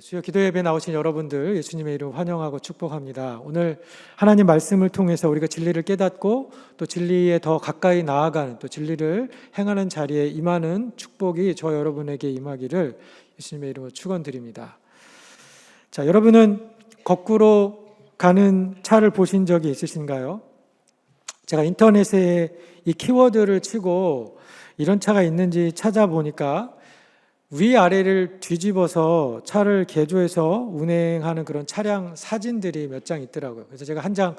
주여 기도 예배 나오신 여러분들 예수님의 이름 환영하고 축복합니다. 오늘 하나님 말씀을 통해서 우리가 진리를 깨닫고 또 진리에 더 가까이 나아가는 또 진리를 행하는 자리에 임하는 축복이 저 여러분에게 임하기를 예수님의 이름으로 축원드립니다. 자, 여러분은 거꾸로 가는 차를 보신 적이 있으신가요? 제가 인터넷에 이 키워드를 치고 이런 차가 있는지 찾아보니까 위아래를 뒤집어서 차를 개조해서 운행하는 그런 차량 사진들이 몇 장 있더라고요. 그래서 제가 한 장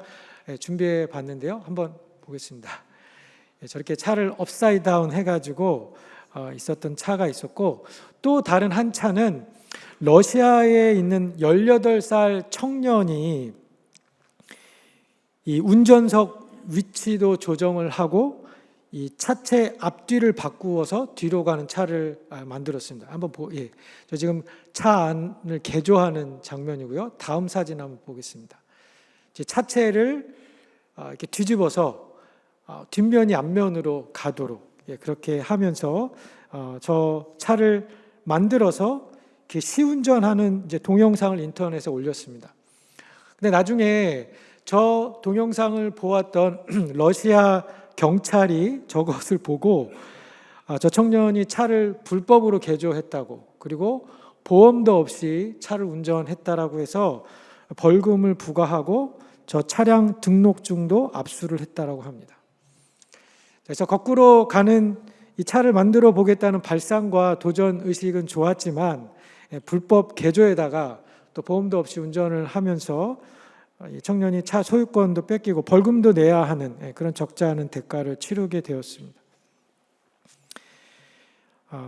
준비해 봤는데요. 한번 보겠습니다. 저렇게 차를 업사이드 다운 해가지고 있었던 차가 있었고, 또 다른 한 차는 러시아에 있는 18살 청년이 이 운전석 위치도 조정을 하고 이 차체 앞뒤를 바꾸어서 뒤로 가는 차를 만들었습니다. 한번 저 지금 차 안을 개조하는 장면이고요. 다음 사진 한번 보겠습니다. 차체를 이렇게 뒤집어서 뒷면이 앞면으로 가도록 그렇게 하면서 저 차를 만들어서 이렇게 시운전하는 이제 동영상을 인터넷에 올렸습니다. 근데 나중에 저 동영상을 보았던 러시아 경찰이 저것을 보고 저 청년이 차를 불법으로 개조했다고, 그리고 보험도 없이 차를 운전했다라고 해서 벌금을 부과하고 저 차량 등록증도 압수를 했다라고 합니다. 그래서 거꾸로 가는 이 차를 만들어 보겠다는 발상과 도전 의식은 좋았지만 불법 개조에다가 또 보험도 없이 운전을 하면서 이 청년이 차 소유권도 뺏기고 벌금도 내야 하는 그런 적지 않은 대가를 치르게 되었습니다.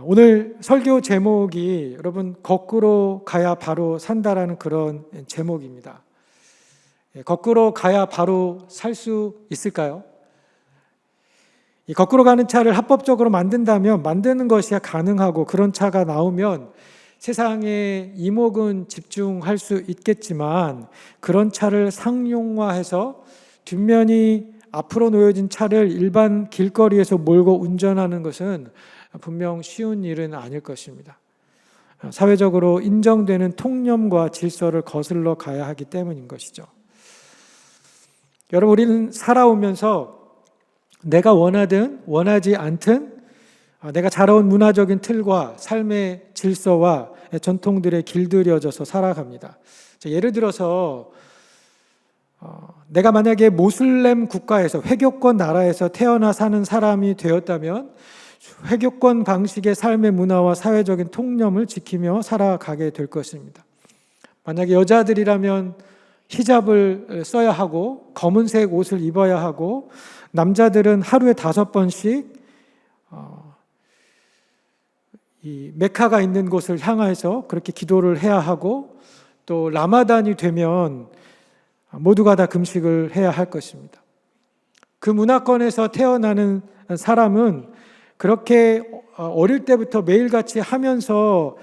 오늘 설교 제목이 여러분 거꾸로 가야 바로 산다라는 그런 제목입니다. 거꾸로 가야 바로 살 수 있을까요? 이 거꾸로 가는 차를 합법적으로 만든다면 만드는 것이 가능하고, 그런 차가 나오면 세상에 이목은 집중할 수 있겠지만 그런 차를 상용화해서 뒷면이 앞으로 놓여진 차를 일반 길거리에서 몰고 운전하는 것은 분명 쉬운 일은 아닐 것입니다. 사회적으로 인정되는 통념과 질서를 거슬러 가야 하기 때문인 것이죠. 여러분, 우리는 살아오면서 내가 원하든 원하지 않든 내가 자라온 문화적인 틀과 삶의 질서와 전통들에 길들여져서 살아갑니다. 예를 들어서 내가 만약에 모슬렘 국가에서 회교권 나라에서 태어나 사는 사람이 되었다면 회교권 방식의 삶의 문화와 사회적인 통념을 지키며 살아가게 될 것입니다. 만약에 여자들이라면 히잡을 써야 하고 검은색 옷을 입어야 하고, 남자들은 하루에 5번씩 이 메카가 있는 곳을 향해서 그렇게 기도를 해야 하고, 또 라마단이 되면 모두가 다 금식을 해야 할 것입니다. 그 문화권에서 태어나는 사람은 그렇게 어릴 때부터 매일같이 하면서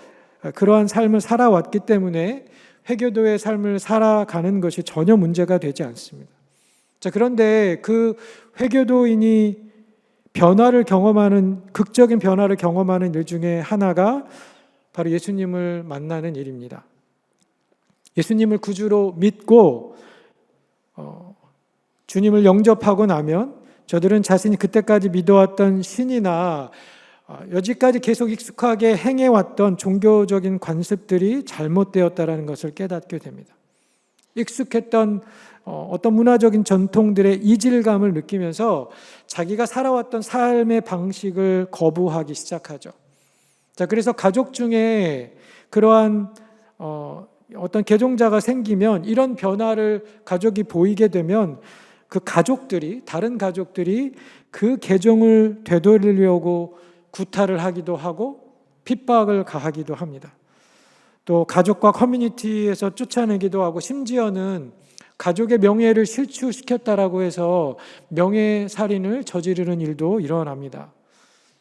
그러한 삶을 살아왔기 때문에 회교도의 삶을 살아가는 것이 전혀 문제가 되지 않습니다. 자, 그런데 그 회교도인이 극적인 변화를 경험하는 일 중에 하나가 바로 예수님을 만나는 일입니다. 예수님을 구주로 믿고 주님을 영접하고 나면 저들은 자신이 그때까지 믿어왔던 신이나 여지까지 계속 익숙하게 행해왔던 종교적인 관습들이 잘못되었다는 것을 깨닫게 됩니다. 익숙했던 어떤 문화적인 전통들의 이질감을 느끼면서 자기가 살아왔던 삶의 방식을 거부하기 시작하죠. 자, 그래서 가족 중에 그러한 어떤 개종자가 생기면, 이런 변화를 가족이 보이게 되면 다른 가족들이 그 개종을 되돌리려고 구타를 하기도 하고 핍박을 가하기도 합니다. 또 가족과 커뮤니티에서 쫓아내기도 하고, 심지어는 가족의 명예를 실추시켰다라고 해서 명예살인을 저지르는 일도 일어납니다.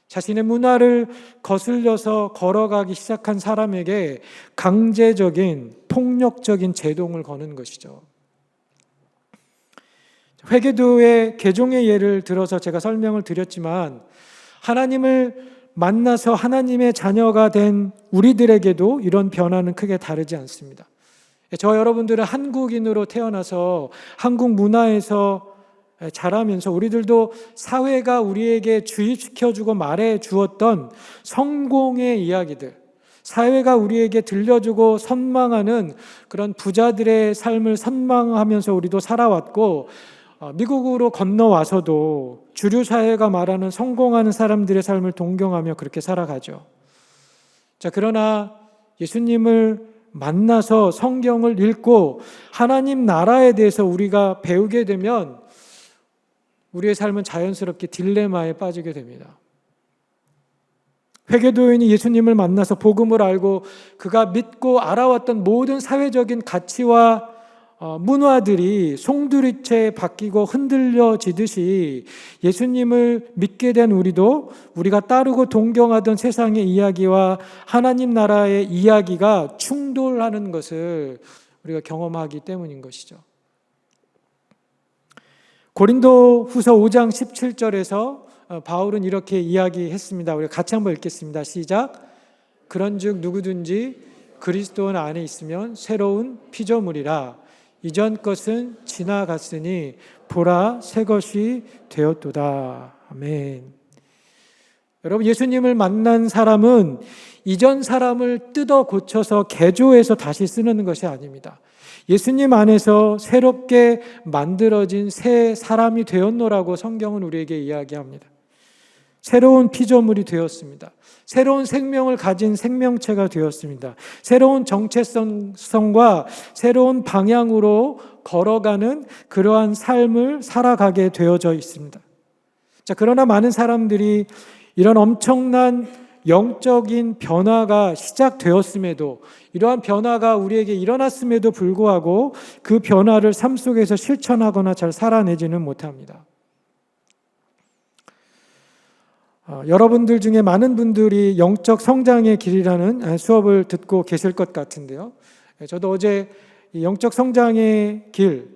자신의 문화를 거슬려서 걸어가기 시작한 사람에게 강제적인 폭력적인 제동을 거는 것이죠. 회교도의 개종의 예를 들어서 제가 설명을 드렸지만, 하나님을 만나서 하나님의 자녀가 된 우리들에게도 이런 변화는 크게 다르지 않습니다. 저 여러분들은 한국인으로 태어나서 한국 문화에서 자라면서 우리들도 사회가 우리에게 주입시켜주고 말해주었던 성공의 이야기들, 사회가 우리에게 들려주고 선망하는 그런 부자들의 삶을 선망하면서 우리도 살아왔고, 미국으로 건너와서도 주류 사회가 말하는 성공하는 사람들의 삶을 동경하며 그렇게 살아가죠. 자, 그러나 예수님을 만나서 성경을 읽고 하나님 나라에 대해서 우리가 배우게 되면 우리의 삶은 자연스럽게 딜레마에 빠지게 됩니다. 회계도인이 예수님을 만나서 복음을 알고 그가 믿고 알아왔던 모든 사회적인 가치와 문화들이 송두리째 바뀌고 흔들려지듯이 예수님을 믿게 된 우리도 우리가 따르고 동경하던 세상의 이야기와 하나님 나라의 이야기가 충돌하는 것을 우리가 경험하기 때문인 것이죠. 고린도후서 5장 17절에서 바울은 이렇게 이야기했습니다. 우리 같이 한번 읽겠습니다. 시작. 그런즉 누구든지 그리스도 안에 있으면 새로운 피조물이라. 이전 것은 지나갔으니 보라 새 것이 되었도다. 아멘. 여러분, 예수님을 만난 사람은 이전 사람을 뜯어 고쳐서 개조해서 다시 쓰는 것이 아닙니다. 예수님 안에서 새롭게 만들어진 새 사람이 되었노라고 성경은 우리에게 이야기합니다. 새로운 피조물이 되었습니다. 새로운 생명을 가진 생명체가 되었습니다. 새로운 정체성과 새로운 방향으로 걸어가는 그러한 삶을 살아가게 되어져 있습니다. 자, 그러나 많은 사람들이 이런 엄청난 영적인 변화가 시작되었음에도, 이러한 변화가 우리에게 일어났음에도 불구하고 그 변화를 삶 속에서 실천하거나 잘 살아내지는 못합니다. 여러분들 중에 많은 분들이 영적 성장의 길이라는 수업을 듣고 계실 것 같은데요. 저도 어제 영적 성장의 길,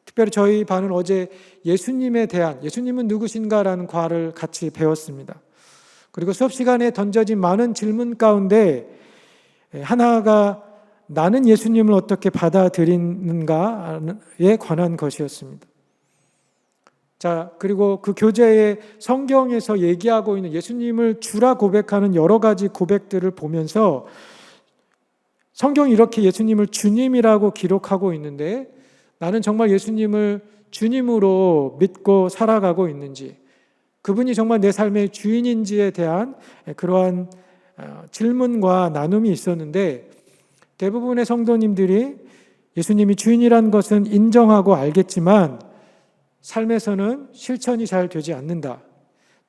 특별히 저희 반은 어제 예수님에 대한, 예수님은 누구신가라는 과를 같이 배웠습니다. 그리고 수업 시간에 던져진 많은 질문 가운데 하나가 나는 예수님을 어떻게 받아들이는가에 관한 것이었습니다. 자, 그리고 그 교재에 성경에서 얘기하고 있는 예수님을 주라 고백하는 여러 가지 고백들을 보면서 성경이 이렇게 예수님을 주님이라고 기록하고 있는데 나는 정말 예수님을 주님으로 믿고 살아가고 있는지, 그분이 정말 내 삶의 주인인지에 대한 그러한 질문과 나눔이 있었는데, 대부분의 성도님들이 예수님이 주인이란 것은 인정하고 알겠지만 삶에서는 실천이 잘 되지 않는다,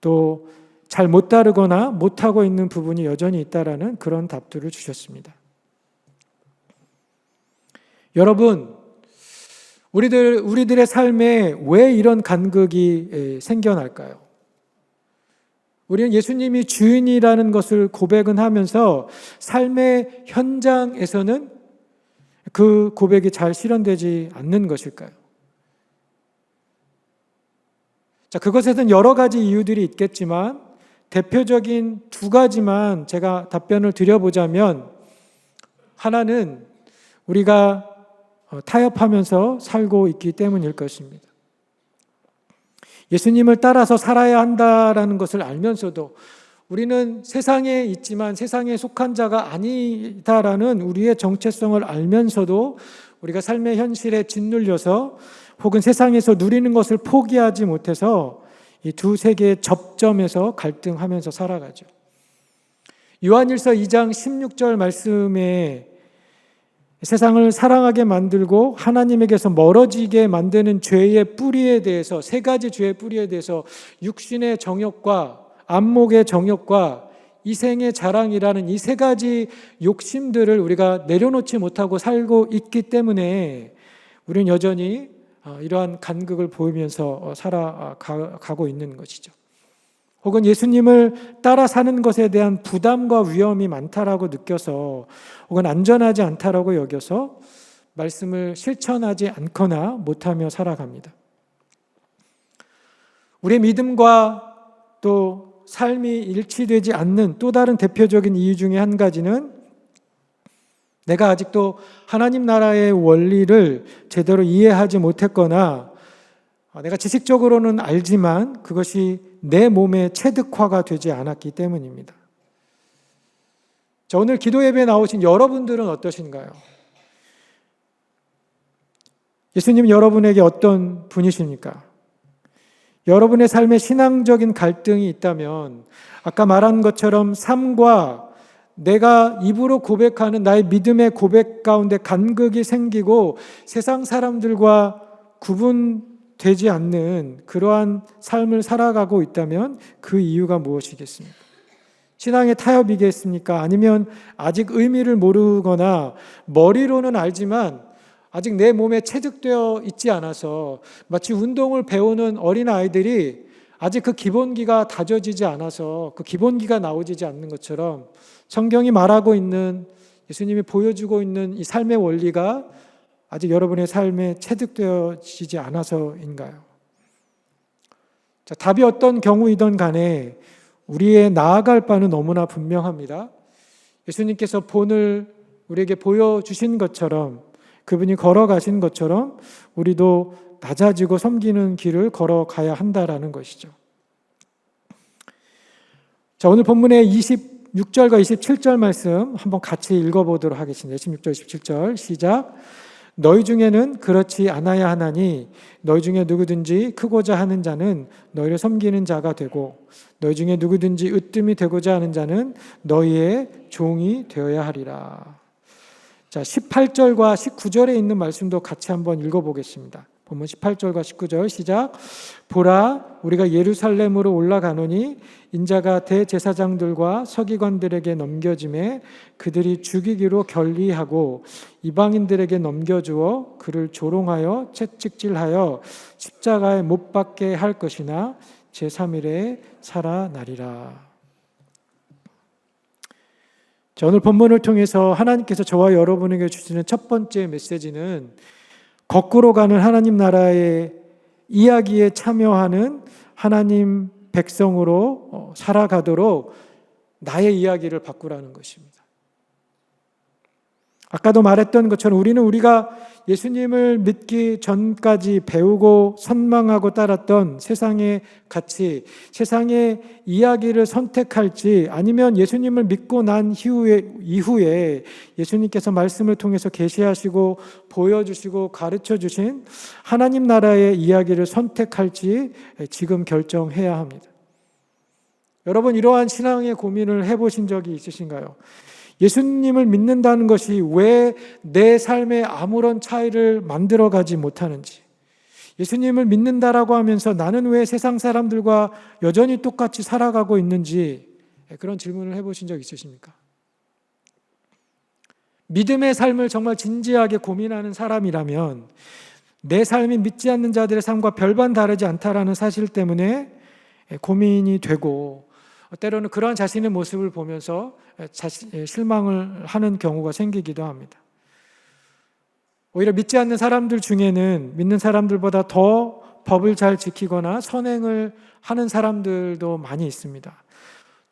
또 잘 못 따르거나 못하고 있는 부분이 여전히 있다라는 그런 답들을 주셨습니다. 여러분, 우리들의 삶에 왜 이런 간극이 생겨날까요? 우리는 예수님이 주인이라는 것을 고백은 하면서 삶의 현장에서는 그 고백이 잘 실현되지 않는 것일까요? 자, 그것에는 여러 가지 이유들이 있겠지만 대표적인 두 가지만 제가 답변을 드려보자면, 하나는 우리가 타협하면서 살고 있기 때문일 것입니다. 예수님을 따라서 살아야 한다라는 것을 알면서도 우리는 세상에 있지만 세상에 속한 자가 아니다라는 우리의 정체성을 알면서도 우리가 삶의 현실에 짓눌려서 혹은 세상에서 누리는 것을 포기하지 못해서 이 두 세계의 접점에서 갈등하면서 살아가죠. 요한일서 2장 16절 말씀에 세상을 사랑하게 만들고 하나님에게서 멀어지게 만드는 죄의 뿌리에 대해서, 세 가지 죄의 뿌리에 대해서 육신의 정욕과 안목의 정욕과 이생의 자랑이라는 이 세 가지 욕심들을 우리가 내려놓지 못하고 살고 있기 때문에 우리는 여전히 이러한 간극을 보이면서 살아가고 있는 것이죠. 혹은 예수님을 따라 사는 것에 대한 부담과 위험이 많다라고 느껴서, 혹은 안전하지 않다라고 여겨서 말씀을 실천하지 않거나 못하며 살아갑니다. 우리의 믿음과 또 삶이 일치되지 않는 또 다른 대표적인 이유 중에 한 가지는 내가 아직도 하나님 나라의 원리를 제대로 이해하지 못했거나 내가 지식적으로는 알지만 그것이 내 몸에 체득화가 되지 않았기 때문입니다. 자, 오늘 기도 예배에 나오신 여러분들은 어떠신가요? 예수님 여러분에게 어떤 분이십니까? 여러분의 삶에 신앙적인 갈등이 있다면 아까 말한 것처럼 삶과 내가 입으로 고백하는 나의 믿음의 고백 가운데 간극이 생기고 세상 사람들과 구분되지 않는 그러한 삶을 살아가고 있다면 그 이유가 무엇이겠습니까? 신앙의 타협이겠습니까? 아니면 아직 의미를 모르거나 머리로는 알지만 아직 내 몸에 체득되어 있지 않아서 마치 운동을 배우는 어린 아이들이 아직 그 기본기가 다져지지 않아서 그 기본기가 나오지 않는 것처럼 성경이 말하고 있는 예수님이 보여주고 있는 이 삶의 원리가 아직 여러분의 삶에 체득되어지지 않아서인가요? 자, 답이 어떤 경우이든 간에 우리의 나아갈 바는 너무나 분명합니다. 예수님께서 본을 우리에게 보여주신 것처럼 그분이 걸어가신 것처럼 우리도 낮아지고 섬기는 길을 걸어가야 한다라는 것이죠. 자, 오늘 본문의 26절과 27절 말씀 한번 같이 읽어보도록 하겠습니다. 26절, 27절 시작. 너희 중에는 그렇지 않아야 하나니 너희 중에 누구든지 크고자 하는 자는 너희를 섬기는 자가 되고 너희 중에 누구든지 으뜸이 되고자 하는 자는 너희의 종이 되어야 하리라. 자, 18절과 19절에 있는 말씀도 같이 한번 읽어보겠습니다. 본문 18절과 19절 시작. 보라, 우리가 예루살렘으로 올라가노니 인자가 대제사장들과 서기관들에게 넘겨짐에 그들이 죽이기로 결의하고 이방인들에게 넘겨주어 그를 조롱하여 채찍질하여 십자가에 못 박게 할 것이나 제3일에 살아나리라. 자, 오늘 본문을 통해서 하나님께서 저와 여러분에게 주시는 첫 번째 메시지는 거꾸로 가는 하나님 나라의 이야기에 참여하는 하나님 백성으로 살아가도록 나의 이야기를 바꾸라는 것입니다. 아까도 말했던 것처럼 우리가 예수님을 믿기 전까지 배우고 선망하고 따랐던 세상의 가치, 세상의 이야기를 선택할지 아니면 예수님을 믿고 난 이후에 예수님께서 말씀을 통해서 계시하시고 보여주시고 가르쳐주신 하나님 나라의 이야기를 선택할지 지금 결정해야 합니다. 여러분, 이러한 신앙의 고민을 해보신 적이 있으신가요? 예수님을 믿는다는 것이 왜 내 삶에 아무런 차이를 만들어가지 못하는지, 예수님을 믿는다라고 하면서 나는 왜 세상 사람들과 여전히 똑같이 살아가고 있는지 그런 질문을 해보신 적 있으십니까? 믿음의 삶을 정말 진지하게 고민하는 사람이라면 내 삶이 믿지 않는 자들의 삶과 별반 다르지 않다라는 사실 때문에 고민이 되고 때로는 그러한 자신의 모습을 보면서 실망을 하는 경우가 생기기도 합니다. 오히려 믿지 않는 사람들 중에는 믿는 사람들보다 더 법을 잘 지키거나 선행을 하는 사람들도 많이 있습니다.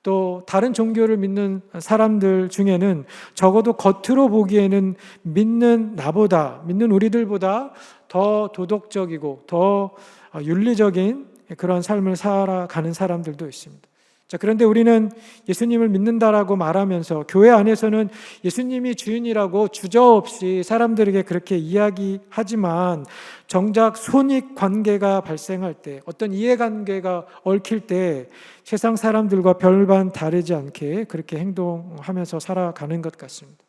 또 다른 종교를 믿는 사람들 중에는 적어도 겉으로 보기에는 믿는 나보다, 믿는 우리들보다 더 도덕적이고 더 윤리적인 그런 삶을 살아가는 사람들도 있습니다. 자, 그런데 우리는 예수님을 믿는다라고 말하면서 교회 안에서는 예수님이 주인이라고 주저없이 사람들에게 그렇게 이야기하지만 정작 손익 관계가 발생할 때, 어떤 이해관계가 얽힐 때 세상 사람들과 별반 다르지 않게 그렇게 행동하면서 살아가는 것 같습니다.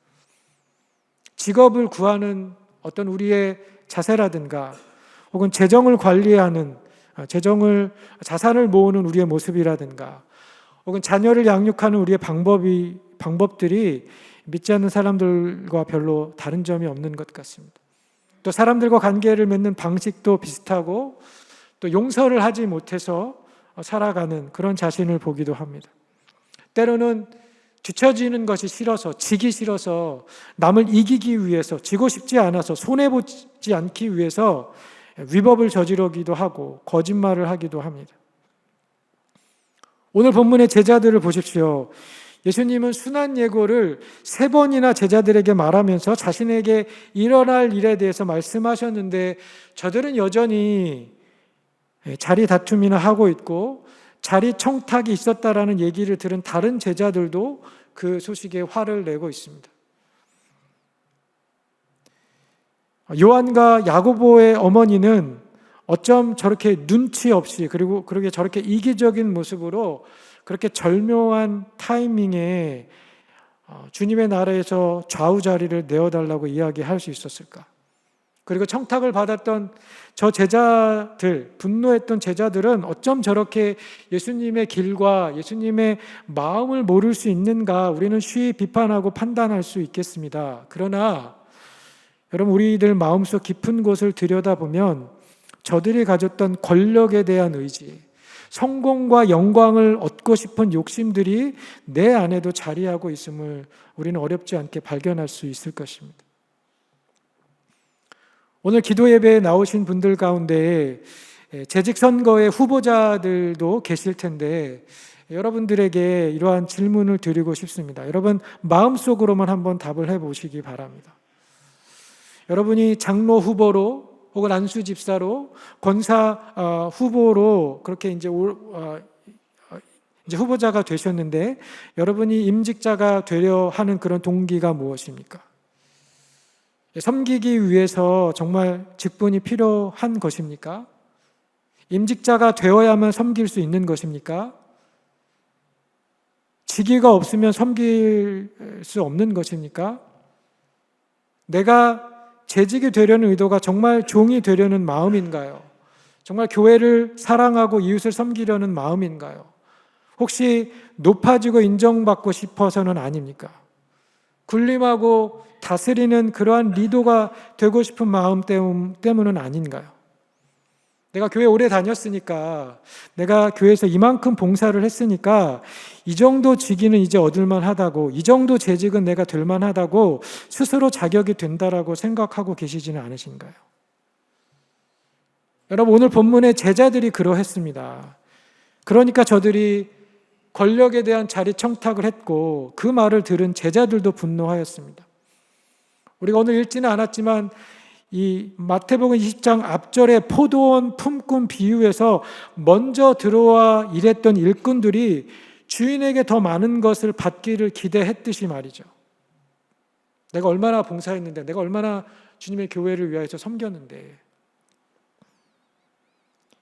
직업을 구하는 어떤 우리의 자세라든가 혹은 재정을 관리하는 자산을 모으는 우리의 모습이라든가 혹은 자녀를 양육하는 우리의 방법들이 믿지 않는 사람들과 별로 다른 점이 없는 것 같습니다. 또 사람들과 관계를 맺는 방식도 비슷하고 또 용서를 하지 못해서 살아가는 그런 자신을 보기도 합니다. 때로는 뒤처지는 것이 싫어서, 지기 싫어서, 남을 이기기 위해서, 지고 싶지 않아서, 손해보지 않기 위해서 위법을 저지르기도 하고 거짓말을 하기도 합니다. 오늘 본문의 제자들을 보십시오. 예수님은 순환 예고를 3번이나 제자들에게 말하면서 자신에게 일어날 일에 대해서 말씀하셨는데 저들은 여전히 자리 다툼이나 하고 있고 자리 청탁이 있었다라는 얘기를 들은 다른 제자들도 그 소식에 화를 내고 있습니다. 요한과 야고보의 어머니는 어쩜 저렇게 눈치 없이 그리고 그렇게 저렇게 이기적인 모습으로 그렇게 절묘한 타이밍에 주님의 나라에서 좌우자리를 내어달라고 이야기할 수 있었을까? 그리고 청탁을 받았던 저 제자들, 분노했던 제자들은 어쩜 저렇게 예수님의 길과 예수님의 마음을 모를 수 있는가? 우리는 쉬이 비판하고 판단할 수 있겠습니다. 그러나 여러분, 우리들 마음속 깊은 곳을 들여다보면 저들이 가졌던 권력에 대한 의지, 성공과 영광을 얻고 싶은 욕심들이 내 안에도 자리하고 있음을 우리는 어렵지 않게 발견할 수 있을 것입니다. 오늘 기도 예배에 나오신 분들 가운데 재직 선거의 후보자들도 계실 텐데 여러분들에게 이러한 질문을 드리고 싶습니다. 여러분 마음속으로만 한번 답을 해보시기 바랍니다. 여러분이 장로 후보로 혹은 안수 집사로 권사 후보로 그렇게 이제 후보자가 되셨는데 여러분이 임직자가 되려 하는 그런 동기가 무엇입니까? 섬기기 위해서 정말 직분이 필요한 것입니까? 임직자가 되어야만 섬길 수 있는 것입니까? 직위가 없으면 섬길 수 없는 것입니까? 내가 재직이 되려는 의도가 정말 종이 되려는 마음인가요? 정말 교회를 사랑하고 이웃을 섬기려는 마음인가요? 혹시 높아지고 인정받고 싶어서는 아닙니까? 군림하고 다스리는 그러한 리더가 되고 싶은 마음 때문은 아닌가요? 내가 교회 오래 다녔으니까, 내가 교회에서 이만큼 봉사를 했으니까 이 정도 직위는 이제 얻을만 하다고, 이 정도 재직은 내가 될만 하다고 스스로 자격이 된다라고 생각하고 계시지는 않으신가요? 여러분, 오늘 본문의 제자들이 그러했습니다. 그러니까 저들이 권력에 대한 자리 청탁을 했고 그 말을 들은 제자들도 분노하였습니다. 우리가 오늘 읽지는 않았지만 이 마태복음 20장 앞절의 포도원 품꾼 비유에서 먼저 들어와 일했던 일꾼들이 주인에게 더 많은 것을 받기를 기대했듯이 말이죠. 내가 얼마나 봉사했는데, 내가 얼마나 주님의 교회를 위하여서 섬겼는데.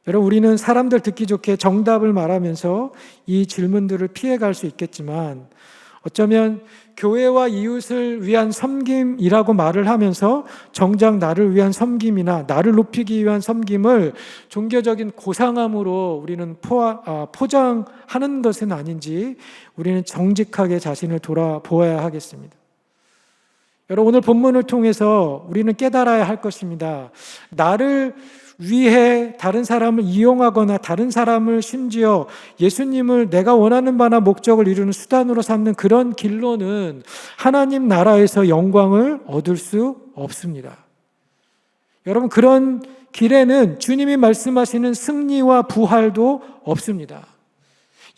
여러분, 우리는 사람들 듣기 좋게 정답을 말하면서 이 질문들을 피해갈 수 있겠지만 어쩌면 교회와 이웃을 위한 섬김이라고 말을 하면서 정작 나를 위한 섬김이나 나를 높이기 위한 섬김을 종교적인 고상함으로 우리는 포장하는 것은 아닌지 우리는 정직하게 자신을 돌아보아야 하겠습니다. 여러분, 오늘 본문을 통해서 우리는 깨달아야 할 것입니다. 나를 위해 다른 사람을 이용하거나 다른 사람을 심지어 예수님을 내가 원하는 바나 목적을 이루는 수단으로 삼는 그런 길로는 하나님 나라에서 영광을 얻을 수 없습니다. 여러분, 그런 길에는 주님이 말씀하시는 승리와 부활도 없습니다.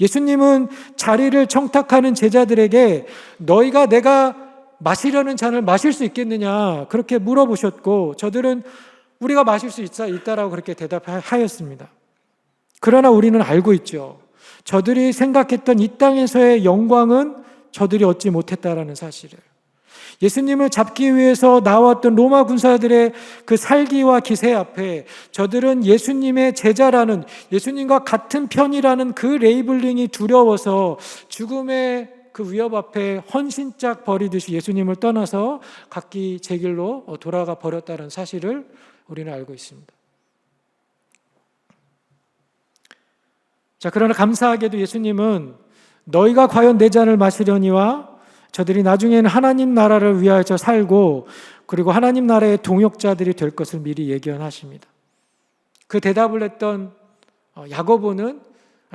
예수님은 자리를 청탁하는 제자들에게 너희가 내가 마시려는 잔을 마실 수 있겠느냐 그렇게 물어보셨고 저들은 우리가 마실 수 있다라고 그렇게 대답하였습니다. 그러나 우리는 알고 있죠. 저들이 생각했던 이 땅에서의 영광은 저들이 얻지 못했다라는 사실을. 예수님을 잡기 위해서 나왔던 로마 군사들의 그 살기와 기세 앞에 저들은 예수님의 제자라는, 예수님과 같은 편이라는 그 레이블링이 두려워서 죽음의 그 위협 앞에 헌신짝 버리듯이 예수님을 떠나서 각기 제 길로 돌아가 버렸다는 사실을 우리는 알고 있습니다. 자, 그러나 감사하게도 예수님은 너희가 과연 내 잔을 마시려니와 저들이 나중에는 하나님 나라를 위하여 살고 그리고 하나님 나라의 동역자들이 될 것을 미리 예견하십니다. 그 대답을 했던 야고보는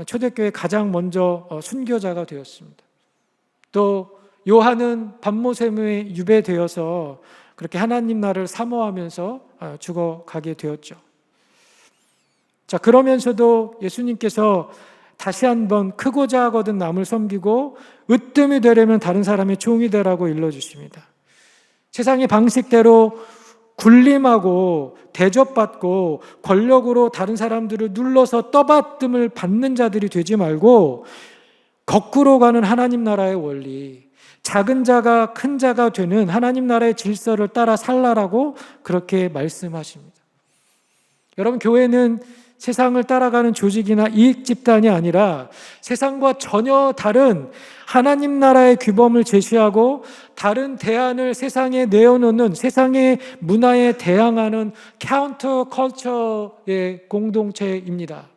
초대교회 가장 먼저 순교자가 되었습니다. 또 요한은 밤모샘에 유배되어서 그렇게 하나님 나라를 사모하면서 죽어가게 되었죠. 자, 그러면서도 예수님께서 다시 한번 크고 작거든 남을 섬기고 으뜸이 되려면 다른 사람의 종이 되라고 일러주십니다. 세상의 방식대로 군림하고 대접받고 권력으로 다른 사람들을 눌러서 떠받듦을 받는 자들이 되지 말고 거꾸로 가는 하나님 나라의 원리, 작은 자가 큰 자가 되는 하나님 나라의 질서를 따라 살라라고 그렇게 말씀하십니다. 여러분, 교회는 세상을 따라가는 조직이나 이익 집단이 아니라 세상과 전혀 다른 하나님 나라의 규범을 제시하고 다른 대안을 세상에 내어놓는, 세상의 문화에 대항하는 카운터 컬처의 공동체입니다.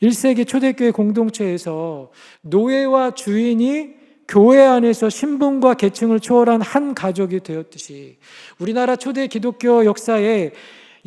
1세기 초대교회 공동체에서 노예와 주인이 교회 안에서 신분과 계층을 초월한 한 가족이 되었듯이 우리나라 초대 기독교 역사에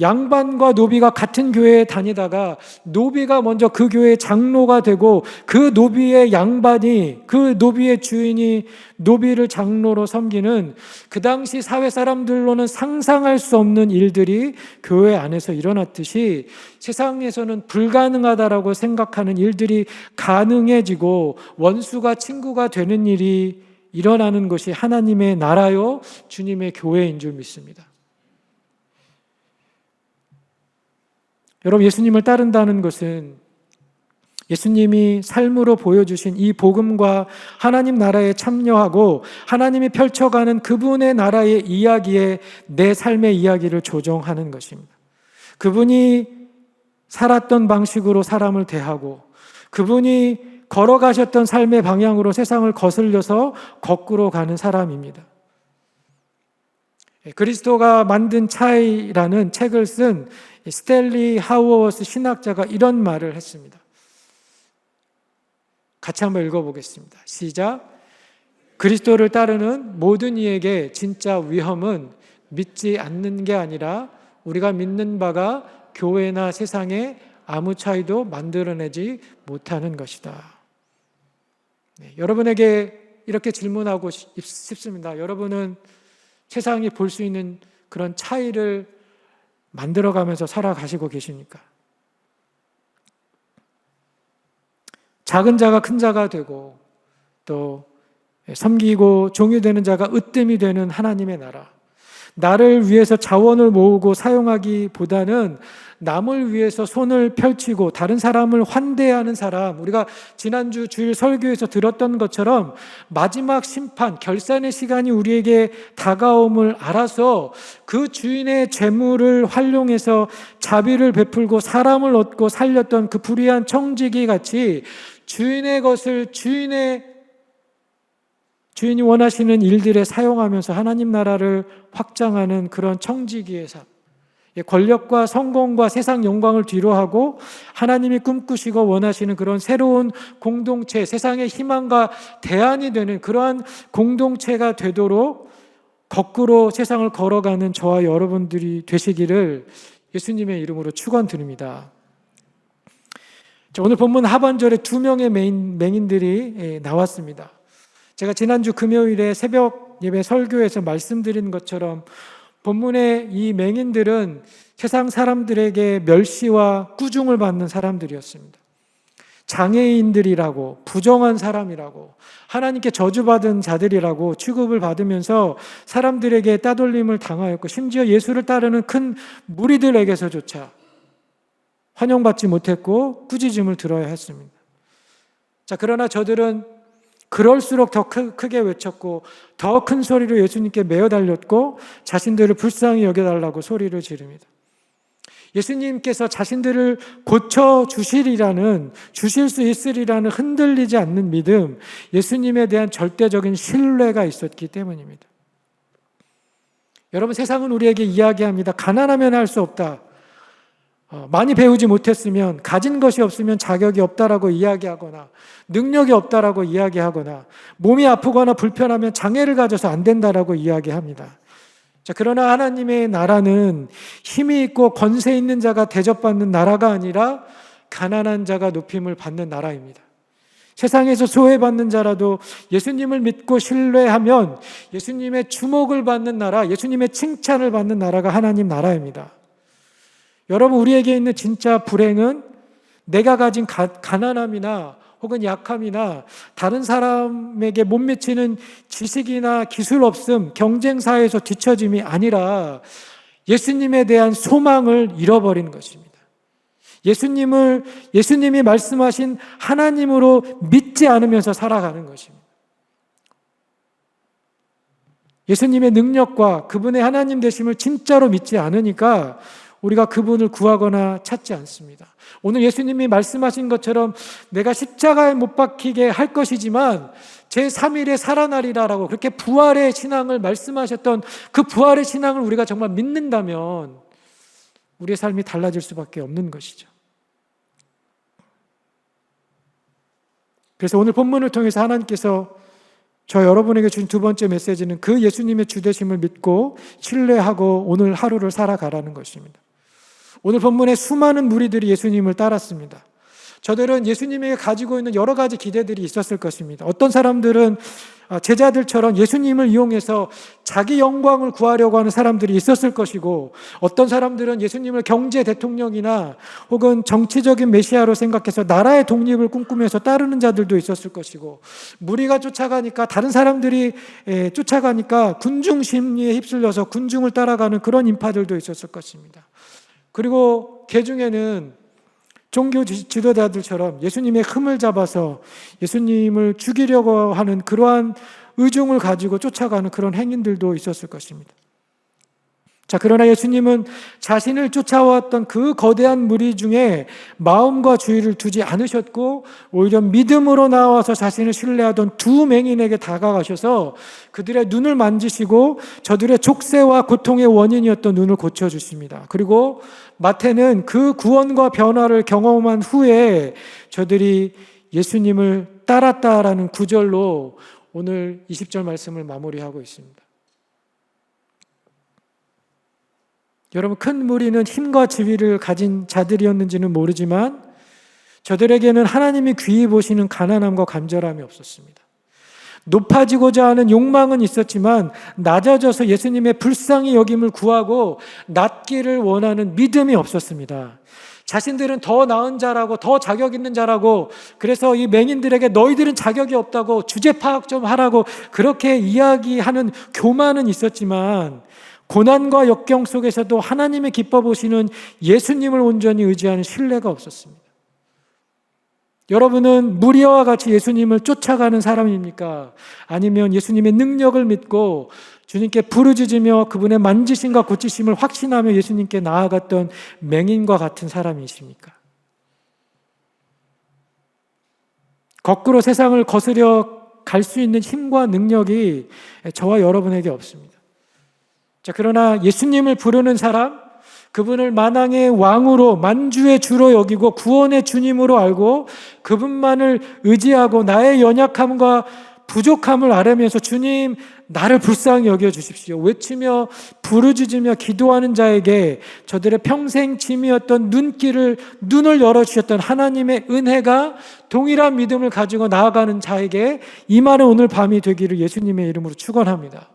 양반과 노비가 같은 교회에 다니다가 노비가 먼저 그 교회의 장로가 되고 그 노비의 양반이, 그 노비의 주인이 노비를 장로로 섬기는 그 당시 사회 사람들로는 상상할 수 없는 일들이 교회 안에서 일어났듯이 세상에서는 불가능하다라고 생각하는 일들이 가능해지고 원수가 친구가 되는 일이 일어나는 것이 하나님의 나라요 주님의 교회인 줄 믿습니다. 여러분, 예수님을 따른다는 것은 예수님이 삶으로 보여주신 이 복음과 하나님 나라에 참여하고 하나님이 펼쳐가는 그분의 나라의 이야기에 내 삶의 이야기를 조정하는 것입니다. 그분이 살았던 방식으로 사람을 대하고 그분이 걸어가셨던 삶의 방향으로 세상을 거슬려서 거꾸로 가는 사람입니다. 그리스도가 만든 차이라는 책을 쓴 스탠리 하우어워스 신학자가 이런 말을 했습니다. 같이 한번 읽어보겠습니다. 시작. 그리스도를 따르는 모든 이에게 진짜 위험은 믿지 않는 게 아니라 우리가 믿는 바가 교회나 세상에 아무 차이도 만들어내지 못하는 것이다. 네, 여러분에게 이렇게 질문하고 싶습니다. 여러분은 세상이 볼 수 있는 그런 차이를 만들어가면서 살아가시고 계십니까? 작은 자가 큰 자가 되고 또 섬기고 종이 되는 자가 으뜸이 되는 하나님의 나라, 나를 위해서 자원을 모으고 사용하기보다는 남을 위해서 손을 펼치고 다른 사람을 환대하는 사람, 우리가 지난주 주일 설교에서 들었던 것처럼 마지막 심판, 결산의 시간이 우리에게 다가옴을 알아서 그 주인의 재물을 활용해서 자비를 베풀고 사람을 얻고 살렸던 그 불의한 청지기 같이 주인의 것을 주인이 원하시는 일들에 사용하면서 하나님 나라를 확장하는 그런 청지기의 삶, 권력과 성공과 세상 영광을 뒤로하고 하나님이 꿈꾸시고 원하시는 그런 새로운 공동체, 세상의 희망과 대안이 되는 그러한 공동체가 되도록 거꾸로 세상을 걸어가는 저와 여러분들이 되시기를 예수님의 이름으로 축원드립니다. 오늘 본문 하반절에 2명의 맹인들이 나왔습니다. 제가 지난주 금요일에 새벽 예배 설교에서 말씀드린 것처럼 본문의 이 맹인들은 세상 사람들에게 멸시와 꾸중을 받는 사람들이었습니다. 장애인들이라고, 부정한 사람이라고, 하나님께 저주받은 자들이라고 취급을 받으면서 사람들에게 따돌림을 당하였고 심지어 예수를 따르는 큰 무리들에게서조차 환영받지 못했고 꾸짖음을 들어야 했습니다. 자, 그러나 저들은 그럴수록 더 크게 외쳤고 더 큰 소리로 예수님께 매어 달렸고 자신들을 불쌍히 여겨달라고 소리를 지릅니다. 예수님께서 자신들을 주실 수 있으리라는 흔들리지 않는 믿음, 예수님에 대한 절대적인 신뢰가 있었기 때문입니다. 여러분, 세상은 우리에게 이야기합니다. 가난하면 할 수 없다. 많이 배우지 못했으면, 가진 것이 없으면 자격이 없다라고 이야기하거나 능력이 없다라고 이야기하거나 몸이 아프거나 불편하면 장애를 가져서 안 된다라고 이야기합니다. 자, 그러나 하나님의 나라는 힘이 있고 권세 있는 자가 대접받는 나라가 아니라 가난한 자가 높임을 받는 나라입니다. 세상에서 소외받는 자라도 예수님을 믿고 신뢰하면 예수님의 주목을 받는 나라, 예수님의 칭찬을 받는 나라가 하나님 나라입니다. 여러분, 우리에게 있는 진짜 불행은 내가 가진 가난함이나 혹은 약함이나 다른 사람에게 못 미치는 지식이나 기술 없음, 경쟁사에서 뒤처짐이 아니라 예수님에 대한 소망을 잃어버리는 것입니다. 예수님이 말씀하신 하나님으로 믿지 않으면서 살아가는 것입니다. 예수님의 능력과 그분의 하나님 되심을 진짜로 믿지 않으니까 우리가 그분을 구하거나 찾지 않습니다. 오늘 예수님이 말씀하신 것처럼 내가 십자가에 못 박히게 할 것이지만 제3일에 살아나리라라고 그렇게 부활의 신앙을 말씀하셨던 그 부활의 신앙을 우리가 정말 믿는다면 우리의 삶이 달라질 수밖에 없는 것이죠. 그래서 오늘 본문을 통해서 하나님께서 저 여러분에게 주신 두 번째 메시지는 그 예수님의 주되심을 믿고 신뢰하고 오늘 하루를 살아가라는 것입니다. 오늘 본문에 수많은 무리들이 예수님을 따랐습니다. 저들은 예수님에게 가지고 있는 여러 가지 기대들이 있었을 것입니다. 어떤 사람들은 제자들처럼 예수님을 이용해서 자기 영광을 구하려고 하는 사람들이 있었을 것이고, 어떤 사람들은 예수님을 경제 대통령이나 혹은 정치적인 메시아로 생각해서 나라의 독립을 꿈꾸면서 따르는 자들도 있었을 것이고, 무리가 쫓아가니까 다른 사람들이 쫓아가니까 군중 심리에 휩쓸려서 군중을 따라가는 그런 인파들도 있었을 것입니다. 그리고 그 중에는 종교 지도자들처럼 예수님의 흠을 잡아서 예수님을 죽이려고 하는 그러한 의중을 가지고 쫓아가는 그런 행인들도 있었을 것입니다. 자, 그러나 예수님은 자신을 쫓아왔던 그 거대한 무리 중에 마음과 주의를 두지 않으셨고 오히려 믿음으로 나와서 자신을 신뢰하던 두 맹인에게 다가가셔서 그들의 눈을 만지시고 저들의 족쇄와 고통의 원인이었던 눈을 고쳐주십니다. 그리고 마태는 그 구원과 변화를 경험한 후에 저들이 예수님을 따랐다라는 구절로 오늘 20절 말씀을 마무리하고 있습니다. 여러분, 큰 무리는 힘과 지위를 가진 자들이었는지는 모르지만 저들에게는 하나님이 귀히 보시는 가난함과 간절함이 없었습니다. 높아지고자 하는 욕망은 있었지만 낮아져서 예수님의 불쌍히 여김을 구하고 낮기를 원하는 믿음이 없었습니다. 자신들은 더 나은 자라고 더 자격 있는 자라고, 그래서 이 맹인들에게 너희들은 자격이 없다고 주제 파악 좀 하라고 그렇게 이야기하는 교만은 있었지만 고난과 역경 속에서도 하나님의 기뻐 보시는 예수님을 온전히 의지하는 신뢰가 없었습니다. 여러분은 무리와 같이 예수님을 쫓아가는 사람입니까? 아니면 예수님의 능력을 믿고 주님께 부르짖으며 그분의 만지심과 고치심을 확신하며 예수님께 나아갔던 맹인과 같은 사람이십니까? 거꾸로 세상을 거스려 갈 수 있는 힘과 능력이 저와 여러분에게 없습니다. 자, 그러나 예수님을 부르는 사람, 그분을 만왕의 왕으로, 만주의 주로 여기고 구원의 주님으로 알고 그분만을 의지하고 나의 연약함과 부족함을 알으면서 주님, 나를 불쌍히 여겨주십시오 외치며 부르짖으며 기도하는 자에게 저들의 평생 짐이었던 눈을 열어주셨던 하나님의 은혜가 동일한 믿음을 가지고 나아가는 자에게 임하는 오늘 밤이 되기를 예수님의 이름으로 축원합니다.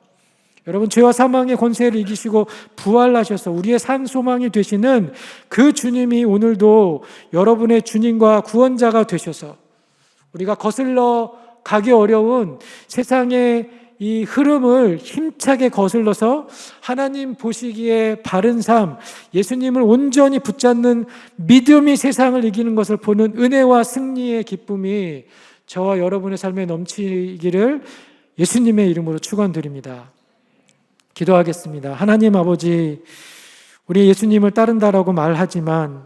여러분, 죄와 사망의 권세를 이기시고 부활하셔서 우리의 산 소망이 되시는 그 주님이 오늘도 여러분의 주님과 구원자가 되셔서 우리가 거슬러 가기 어려운 세상의 이 흐름을 힘차게 거슬러서 하나님 보시기에 바른 삶, 예수님을 온전히 붙잡는 믿음이 세상을 이기는 것을 보는 은혜와 승리의 기쁨이 저와 여러분의 삶에 넘치기를 예수님의 이름으로 축원드립니다. 기도하겠습니다. 하나님 아버지, 우리 예수님을 따른다라고 말하지만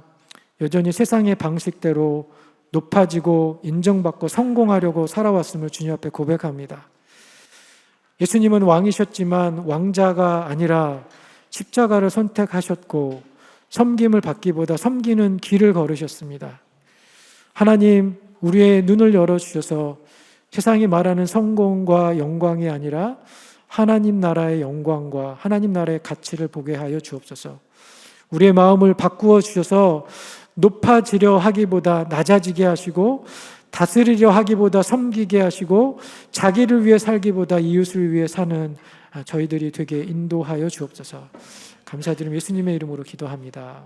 여전히 세상의 방식대로 높아지고 인정받고 성공하려고 살아왔음을 주님 앞에 고백합니다. 예수님은 왕이셨지만 왕자가 아니라 십자가를 선택하셨고 섬김을 받기보다 섬기는 길을 걸으셨습니다. 하나님, 우리의 눈을 열어주셔서 세상이 말하는 성공과 영광이 아니라 하나님 나라의 영광과 하나님 나라의 가치를 보게 하여 주옵소서. 우리의 마음을 바꾸어 주셔서 높아지려 하기보다 낮아지게 하시고 다스리려 하기보다 섬기게 하시고 자기를 위해 살기보다 이웃을 위해 사는 저희들이 되게 인도하여 주옵소서. 감사드리며 예수님의 이름으로 기도합니다.